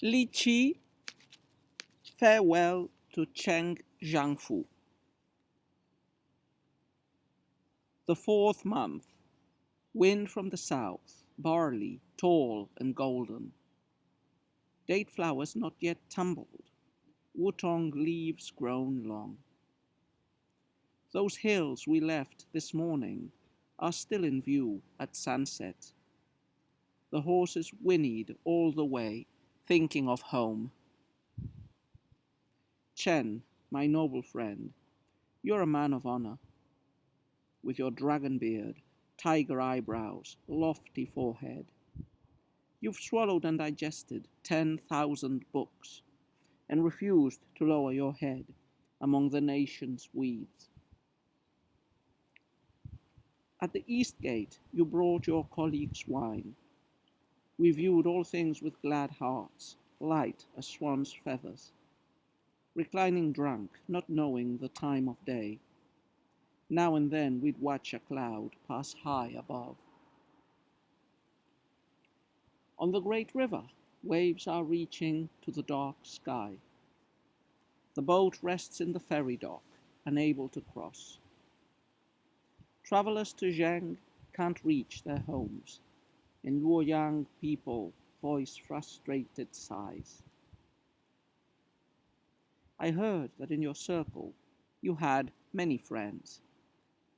Li Qi, farewell to Chen Zhangfu. The fourth month, wind from the south, barley, tall and golden. Date flowers not yet tumbled, wutong leaves grown long. Those hills we left this morning are still in view at sunset. The horses whinnied all the way, thinking of home. Chen, my noble friend, you're a man of honor. With your dragon beard, tiger eyebrows, lofty forehead. You've swallowed and digested 10,000 books and refused to lower your head among the nation's weeds. At the east gate, you brought your colleagues wine. We viewed all things with glad hearts, light as swan's feathers, reclining drunk, not knowing the time of day. Now and then we'd watch a cloud pass high above. On the great river, waves are reaching to the dark sky. The boat rests in the ferry dock, unable to cross. Travelers to Zhang can't reach their homes, and Luoyang people voice frustrated sighs. I heard that in your circle you had many friends.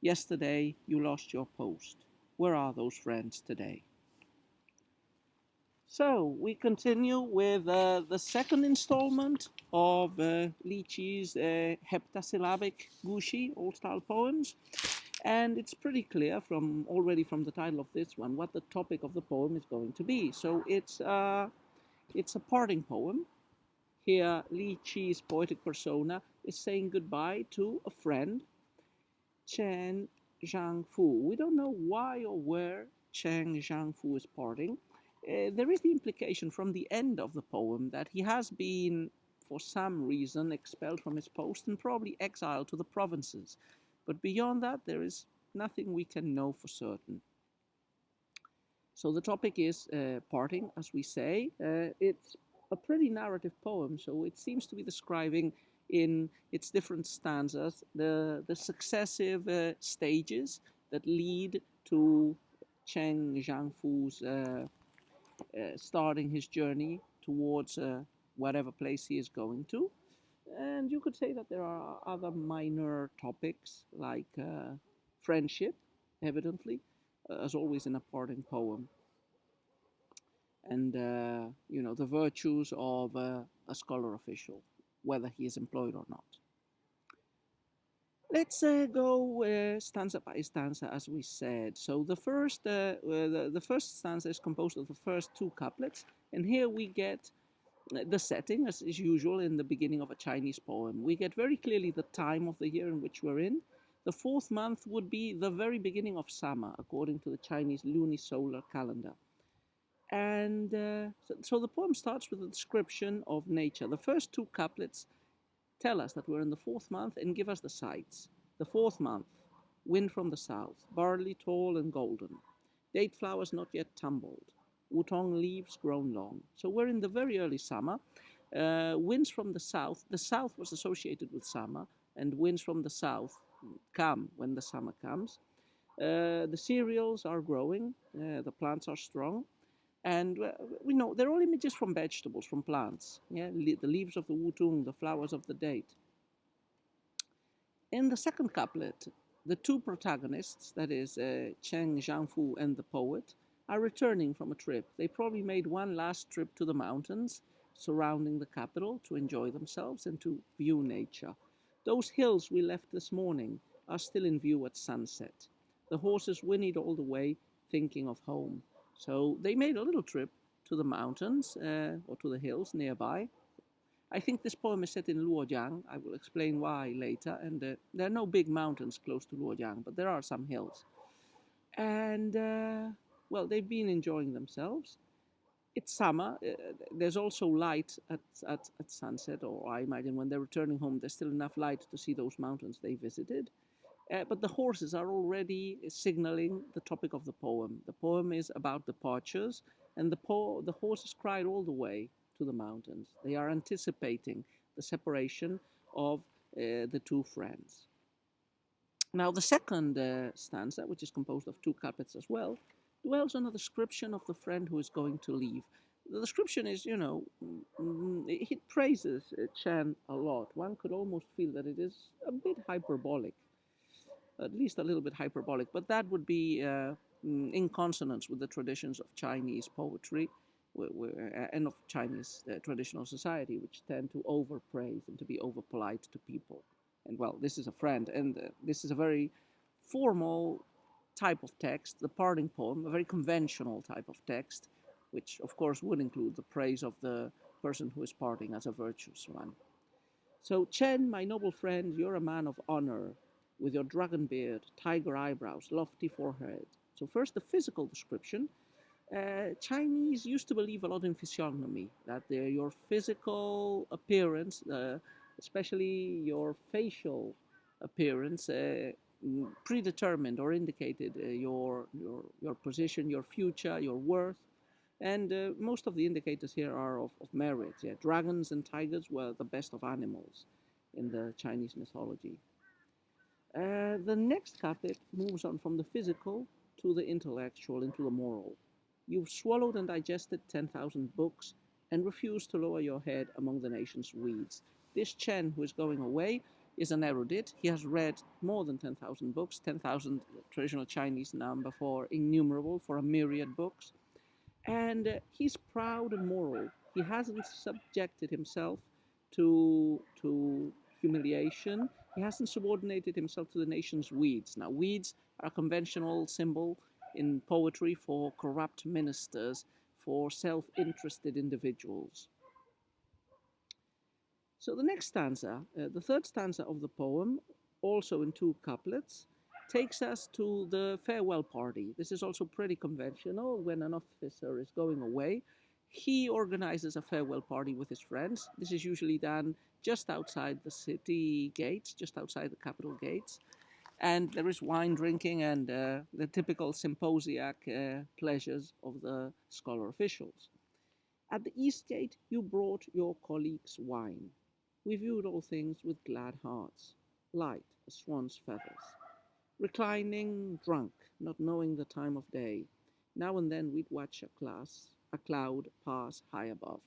Yesterday you lost your post. Where are those friends today? So we continue with the second installment of Li Qi's heptasyllabic gushi, old-style poems. And it's pretty clear already from the title of this one what the topic of the poem is going to be. So it's a parting poem. Here, Li Qi's poetic persona is saying goodbye to a friend, Chen Zhangfu. We don't know why or where Chen Zhangfu is parting. There is the implication from the end of the poem that he has been, for some reason, expelled from his post and probably exiled to the provinces. But beyond that, there is nothing we can know for certain. So the topic is parting, as we say. It's a pretty narrative poem, so it seems to be describing in its different stanzas the successive stages that lead to Chen Zhangfu's starting his journey towards whatever place he is going to. And you could say that there are other minor topics like friendship, evidently, as always in a parting poem. And, the virtues of a scholar official, whether he is employed or not. Let's go stanza by stanza, as we said. So the first stanza is composed of the first two couplets, and here we get the setting, as is usual in the beginning of a Chinese poem. We get very clearly the time of the year in which we're in. The fourth month would be the very beginning of summer, according to the Chinese lunisolar calendar. And so the poem starts with a description of nature. The first two couplets tell us that we're in the fourth month and give us the sights. The fourth month, wind from the south, barley tall and golden, date flowers not yet tumbled, wutong leaves grown long. So we're in the very early summer. Winds from the south was associated with summer, and winds from the south come when the summer comes. The cereals are growing, the plants are strong, and we know they're all images from vegetables, from plants. Yeah, the leaves of the wutung, the flowers of the date. In the second couplet, the two protagonists, that is Chen Zhangfu and the poet, are returning from a trip. They probably made one last trip to the mountains surrounding the capital to enjoy themselves and to view nature. Those hills we left this morning are still in view at sunset. The horses whinnied all the way, thinking of home. So they made a little trip to the mountains or to the hills nearby. I think this poem is set in Luojiang. I will explain why later. And there are no big mountains close to Luojiang, but there are some hills. And, they've been enjoying themselves. It's summer. There's also light at sunset, or I imagine when they're returning home, there's still enough light to see those mountains they visited. But the horses are already signaling the topic of the poem. The poem is about departures, and the horses cried all the way to the mountains. They are anticipating the separation of the two friends. Now, the second stanza, which is composed of two couplets as well, dwells on a description of the friend who is going to leave. The description is, it praises Chen a lot. One could almost feel that it is a bit hyperbolic, at least a little bit hyperbolic, but that would be in consonance with the traditions of Chinese poetry and of Chinese traditional society, which tend to overpraise and to be overpolite to people. And well, this is a friend, and this is a very formal type of text, the parting poem, a very conventional type of text, which of course would include the praise of the person who is parting as a virtuous one. So, Chen, my noble friend, you're a man of honor, with your dragon beard, tiger eyebrows, lofty forehead. So, first, the physical description. Chinese used to believe a lot in physiognomy, that your physical appearance, especially your facial appearance, predetermined or indicated your position, your future, your worth. And most of the indicators here are of merit. Yeah. Dragons and tigers were the best of animals in the Chinese mythology. The next couplet moves on from the physical to the intellectual into the moral. You've swallowed and digested 10,000 books and refused to lower your head among the nation's weeds. This Chen, who is going away, is an erudite. He has read more than 10,000 books, 10,000 traditional Chinese number for innumerable, for a myriad books. And he's proud and moral. He hasn't subjected himself to humiliation. He hasn't subordinated himself to the nation's weeds. Now, weeds are a conventional symbol in poetry for corrupt ministers, for self-interested individuals. So the next stanza, the third stanza of the poem, also in two couplets, takes us to the farewell party. This is also pretty conventional. When an officer is going away, he organizes a farewell party with his friends. This is usually done just outside the city gates, just outside the capital gates. And there is wine drinking and the typical symposiac pleasures of the scholar officials. At the east gate, you brought your colleagues wine. We viewed all things with glad hearts, light as swan's feathers. Reclining, drunk, not knowing the time of day. Now and then we'd watch a cloud pass high above.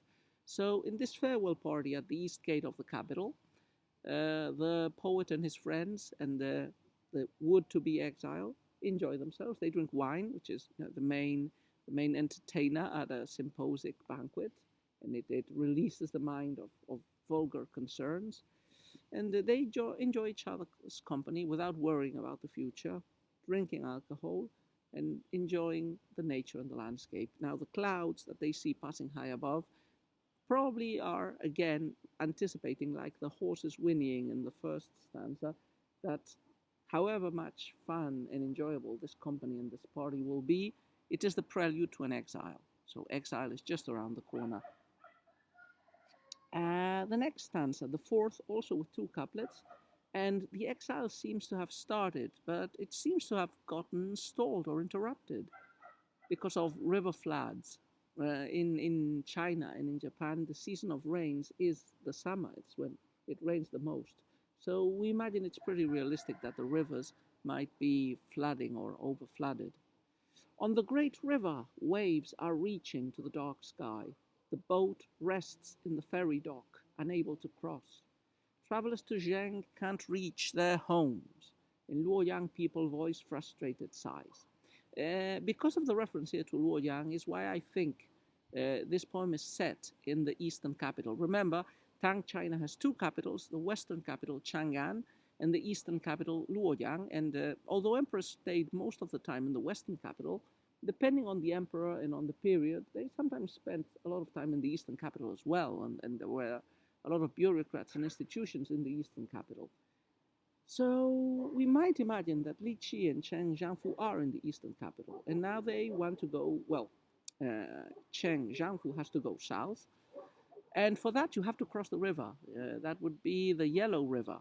So in this farewell party at the east gate of the capital, the poet and his friends and the would-to-be exile enjoy themselves. They drink wine, which is the main entertainer at a symposic banquet, and it releases the mind of vulgar concerns. And they enjoy each other's company without worrying about the future, drinking alcohol, and enjoying the nature and the landscape. Now, the clouds that they see passing high above probably are, again, anticipating, like the horses whinnying in the first stanza, that however much fun and enjoyable this company and this party will be, it is the prelude to an exile. So exile is just around the corner. The next stanza, the fourth, also with two couplets, and the exile seems to have started, but it seems to have gotten stalled or interrupted because of river floods. In China and in Japan, the season of rains is the summer. It's when it rains the most. So we imagine it's pretty realistic that the rivers might be flooding or overflooded. On the great river, waves are reaching to the dark sky. The boat rests in the ferry dock, unable to cross. Travelers to Zhang can't reach their homes. In Luoyang, people voice frustrated sighs. Because of the reference here to Luoyang is why I think this poem is set in the eastern capital. Remember, Tang China has two capitals, the western capital Chang'an and the eastern capital Luoyang. And although emperors stayed most of the time in the western capital, depending on the emperor and on the period, they sometimes spent a lot of time in the eastern capital as well. And there were a lot of bureaucrats and institutions in the eastern capital. So we might imagine that Li Qi and Chen Zhangfu are in the eastern capital. And now they want to go, Chen Zhangfu has to go south. And for that, you have to cross the river. That would be the Yellow River.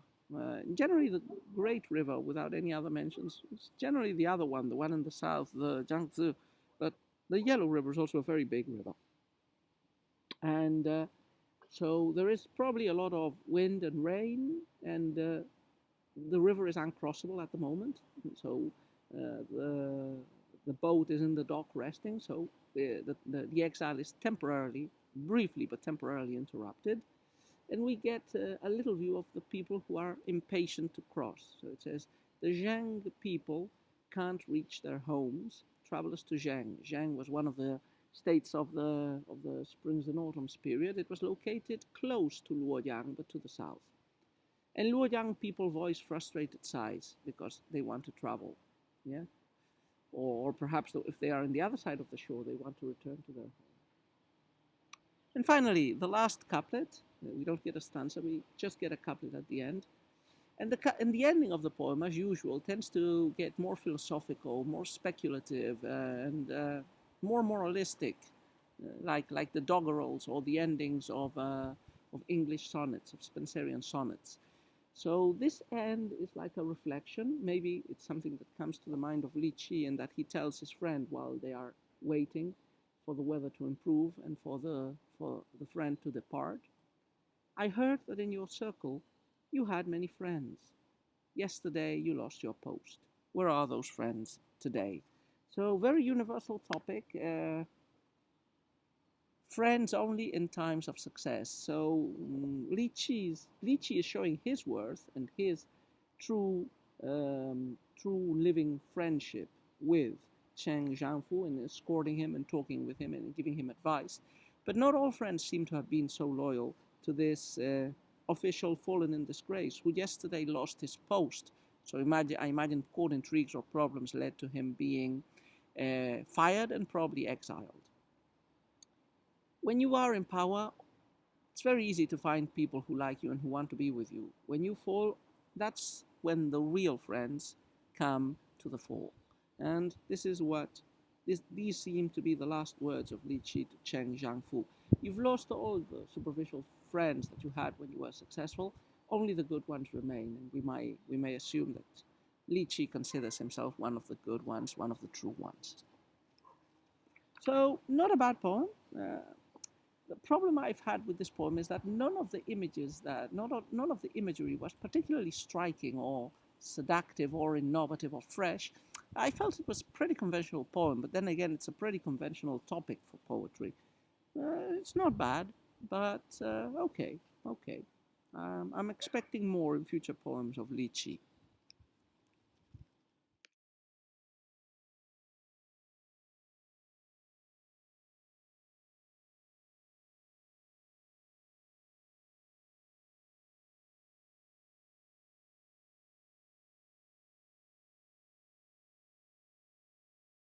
Generally, the Great River, without any other mentions. It's generally the other one, the one in the south, the Zhangzi. But the Yellow River is also a very big river. And so there is probably a lot of wind and rain, and the river is uncrossable at the moment. So the boat is in the dock resting. So the exile is temporarily, briefly, but temporarily interrupted. And we get a little view of the people who are impatient to cross. So it says, the Zhang people can't reach their homes. Travelers to Zhang. Zhang was one of the states of the springs and autumns period. It was located close to Luoyang, but to the south. And Luoyang people voice frustrated sighs because they want to travel. Yeah? Or perhaps if they are on the other side of the shore, they want to return to their home. And finally, the last couplet. We don't get a stanza, we just get a couplet at the end. And the ending of the poem, as usual, tends to get more philosophical, more speculative, and more moralistic, like the doggerels or the endings of English sonnets, of Spenserian sonnets. So this end is like a reflection. Maybe it's something that comes to the mind of Li Qi, and that he tells his friend while they are waiting for the weather to improve and for the friend to depart. I heard that in your circle you had many friends. Yesterday you lost your post. Where are those friends today? So very universal topic. Friends only in times of success. So Li Qi is showing his worth and his true living friendship with Chen Zhangfu, and escorting him and talking with him and giving him advice. But not all friends seem to have been so loyal to this official fallen in disgrace, who yesterday lost his post. So I imagine court intrigues or problems led to him being fired and probably exiled. When you are in power, it's very easy to find people who like you and who want to be with you. When you fall, that's when the real friends come to the fore. And this is these seem to be the last words of Li Qi to Chen Zhangfu. You've lost all the superficial friends that you had when you were successful. Only the good ones remain, and we may assume that Li Qi considers himself one of the good ones, one of the true ones. So, not a bad poem. The problem I've had with this poem is that none of the imagery was particularly striking or seductive or innovative or fresh. I felt it was a pretty conventional poem, but then again, it's a pretty conventional topic for poetry. It's not bad, but okay. I'm expecting more in future poems of Li Qi.